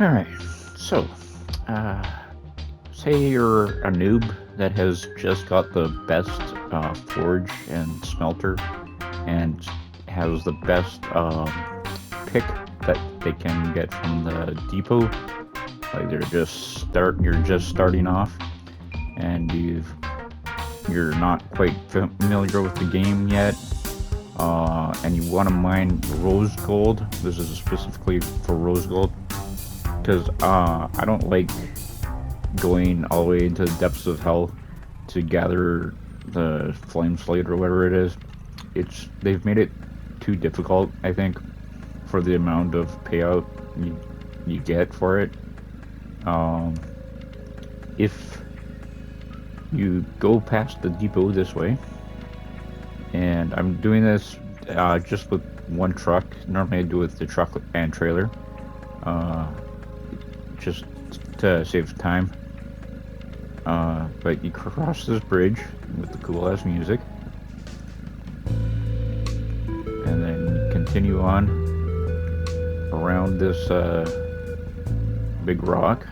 Alright, so, uh, say you're a noob that has just got the best forge and smelter and has the best pick that they can get from the depot. Like you're just starting off and you're not quite familiar with the game yet. And you want to mine rose gold. This is specifically for rose gold because I don't like going all the way into the depths of hell to gather the flame slate or whatever it is. They've made it too difficult, I think, for the amount of payout you get for it. Um, if you go past the depot this way, and I'm doing this just with one truck. Normally I do it with the truck and trailer, uh, just to save time. But you cross this bridge with the cool ass music, and then continue on around this big rock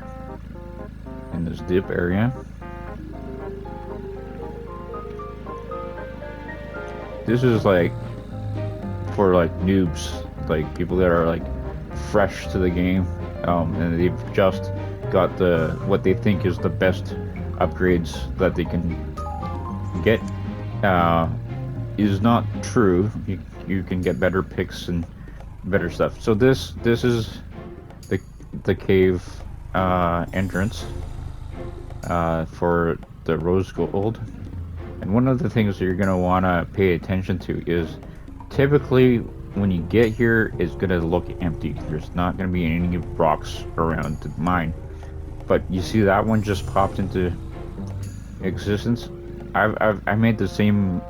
in this dip area. This is like for like noobs, like people that are like fresh to the game, and they've just got the what they think is the best upgrades that they can get. Is not true. You can get better picks and better stuff. So this is the cave entrance for the rose gold. And one of the things that you're going to want to pay attention to is typically when you get here, it's going to look empty. There's not going to be any rocks around to mine. But you see that one just popped into existence. I've made this same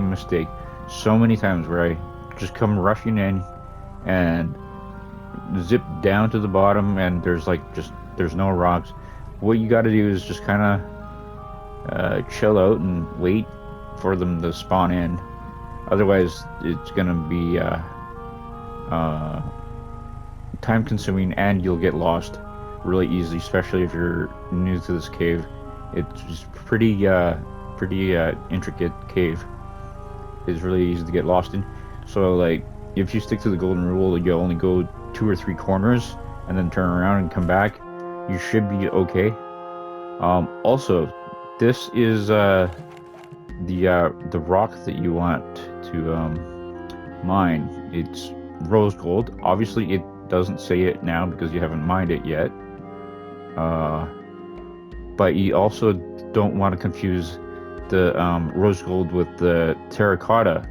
mistake so many times where I just come rushing in and zip down to the bottom and there's no rocks. What you got to do is just kind of chill out and wait for them to spawn in. Otherwise, it's gonna be time consuming and you'll get lost really easily, especially if you're new to this cave. It's just pretty intricate cave. It's really easy to get lost in. So like, if you stick to the golden rule, you only go 2 or 3 corners and then turn around and come back. You should be okay. Also, this is the rock that you want to mine. It's rose gold. Obviously, it doesn't say it now because you haven't mined it yet. But you also don't want to confuse the rose gold with the terracotta,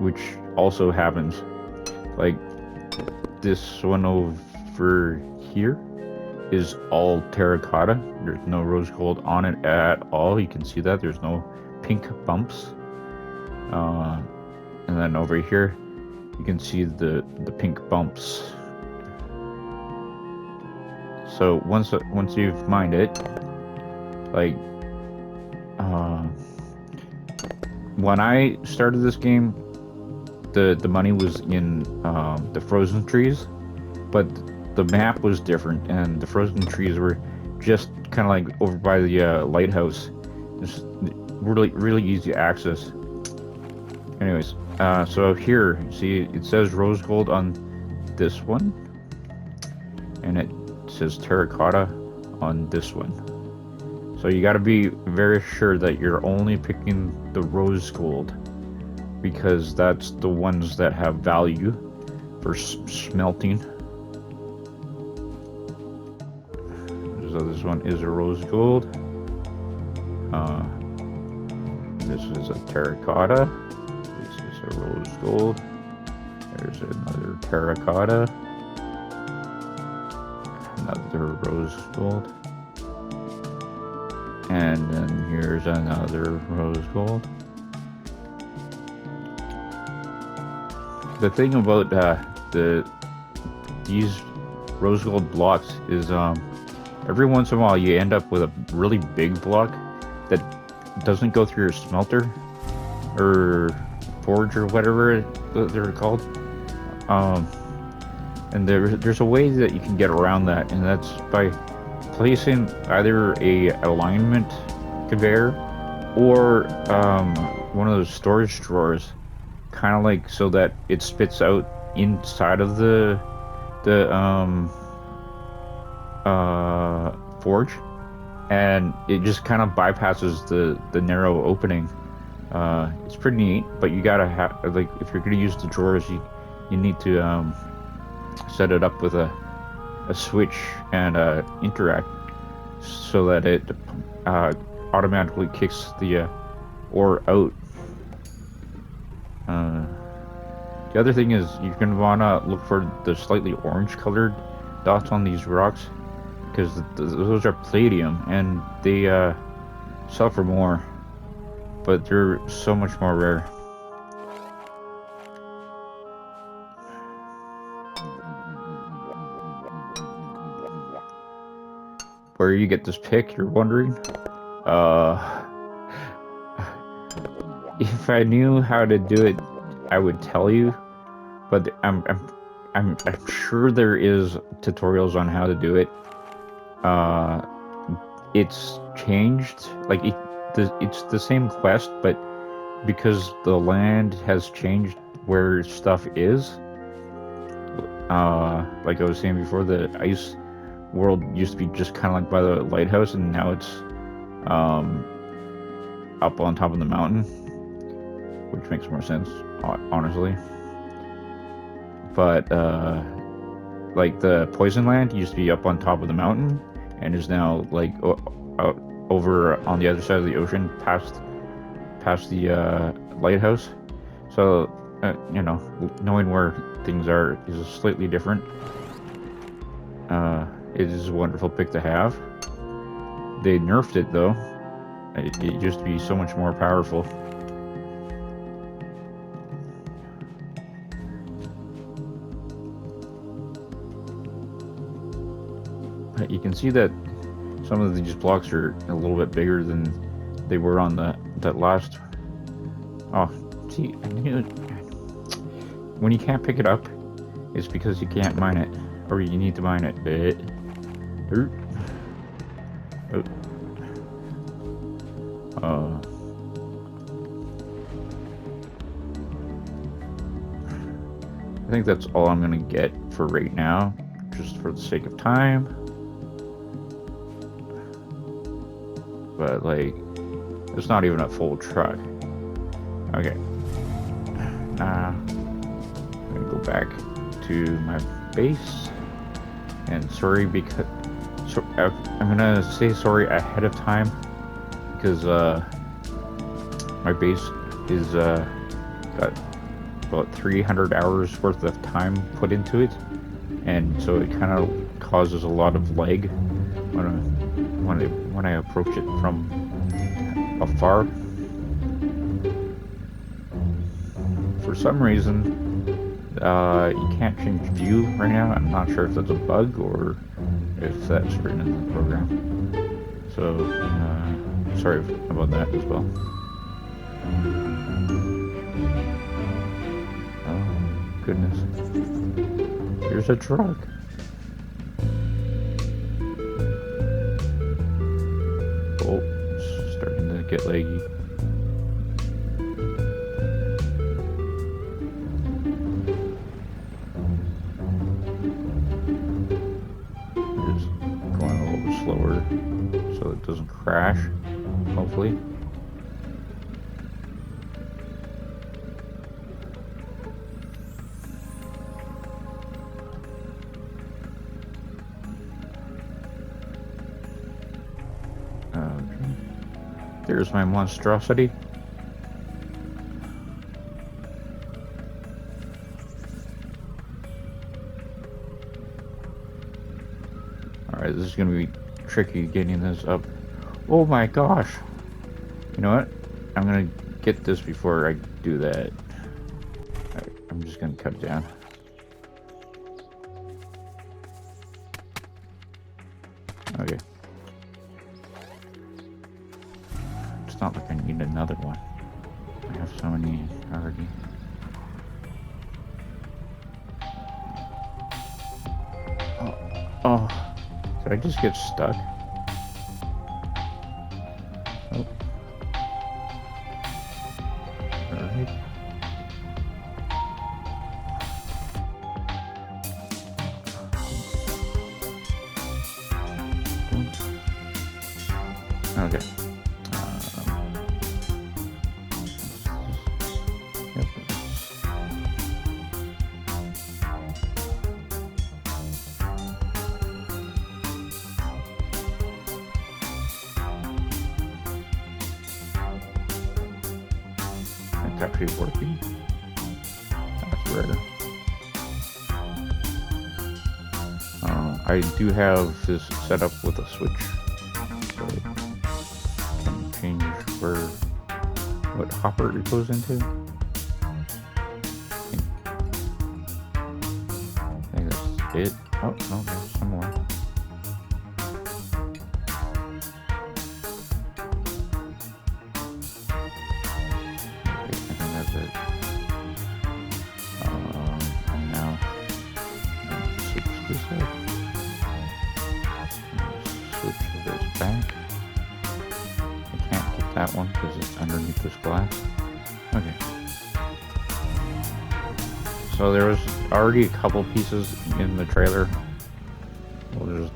which also happens. Like this one over here is all terracotta. There's no rose gold on it at all. You can see that there's no pink bumps. And then over here you can see the pink bumps. So once you've mined it, like when I started this game, the money was in the frozen trees, but the map was different, and the frozen trees were just kind of like over by the lighthouse. It's really easy access. Anyways, so here, see, it says rose gold on this one, and it says terracotta on this one. So you got to be very sure that you're only picking the rose gold, because that's the ones that have value for smelting. So this one is a rose gold. This is a terracotta. This is a rose gold. There's another terracotta. Another rose gold. And then here's another rose gold. The thing about these rose gold blocks is every once in a while you end up with a really big block that doesn't go through your smelter or forge or whatever they're called. And there's a way that you can get around that, and that's by placing either a alignment conveyor or one of those storage drawers, kind of like so that it spits out inside of the forge, and it just kind of bypasses the narrow opening. It's pretty neat, but you gotta have, like, if you're gonna use the drawers, you need to set it up with a switch and interact so that it automatically kicks the ore out. The other thing is you're going to want to look for the slightly orange colored dots on these rocks, because those are palladium and they sell for more, but they're so much more rare. Where you get this pick, you're wondering? If I knew how to do it, I would tell you, but I'm sure there is tutorials on how to do it. It's changed, like it's the same quest, but because the land has changed where stuff is, like I was saying before, the ice world used to be just kind of like by the lighthouse, and now it's up on top of the mountain, which makes more sense, honestly. But like the poison land used to be up on top of the mountain and is now like over on the other side of the ocean, past the lighthouse. So you know, knowing where things are is slightly different. It is a wonderful pick to have. They nerfed it though. It used to be so much more powerful. But you can see that some of these blocks are a little bit bigger than they were on that last. Oh, see, when you can't pick it up, it's because you can't mine it, or you need to mine it. I think that's all I'm gonna get for right now, just for the sake of time. But like, it's not even a full truck. Okay. I'm gonna go back to my base, and sorry because I'm gonna say sorry ahead of time, because my base is got about 300 hours worth of time put into it, and so it kind of causes a lot of lag when I approach it from afar. For some reason, you can't change view right now. I'm not sure if that's a bug or if that's written in the program. So, sorry about that as well. Oh, goodness. Here's a truck. Oh, it's starting to get laggy. Slower so it doesn't crash, hopefully. Okay. There's my monstrosity. Alright, this is gonna be tricky getting this up. Oh my gosh! You know what? I'm gonna get this before I do that. Right, I'm just gonna cut it down. Okay. It's not like I need another one. I have so many already. Did I just get stuck? Oh. Alright. Okay. Yep. It's actually working. That's rare. I do have this set up with a switch, so I can change what hopper it goes into. I think that's it. Oh no, there's some more. Okay, I think that's it. And now switch this up. Switch this back. I can't get that one because it's underneath this glass. Okay. So there was already a couple pieces in the trailer. We'll just,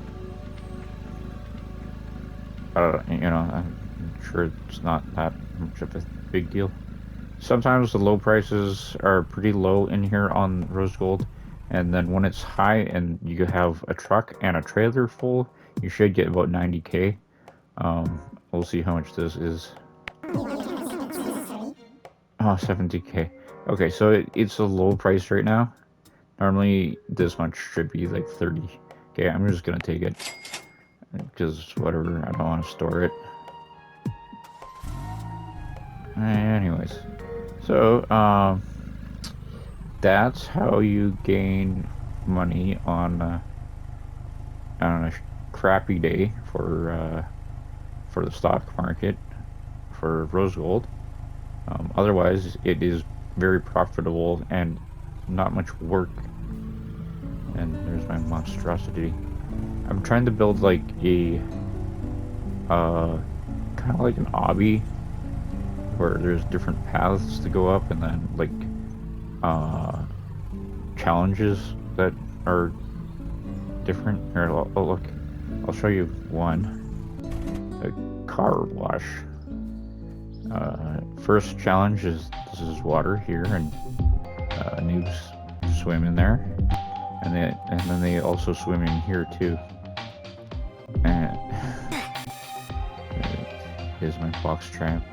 you know, I'm sure it's not that much of a big deal. Sometimes the low prices are pretty low in here on rose gold, and then when it's high and you have a truck and a trailer full, you should get about 90k. We'll see how much this is. Oh, 70k. Okay, so it's a low price right now. Normally this much should be like 30. Okay, I'm just gonna take it because whatever, I don't want to store it. Anyways, so that's how you gain money on a crappy day for the stock market for rose gold. Otherwise, it is very profitable and not much work. And there's my monstrosity. I'm trying to build like a kind of like an obby where there's different paths to go up, and then like challenges that are different. Here, oh look, I'll show you one. A car wash. First challenge is this is water here, and noobs swim in there, and then they also swim in here too. And here's my box tramp.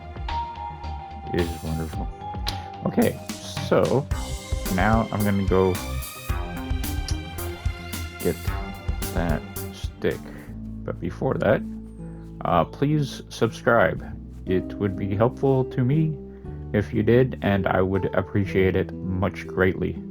It is wonderful. Okay, so now I'm gonna go get that stick, but before that, please subscribe. It would be helpful to me if you did, and I would appreciate it much greatly.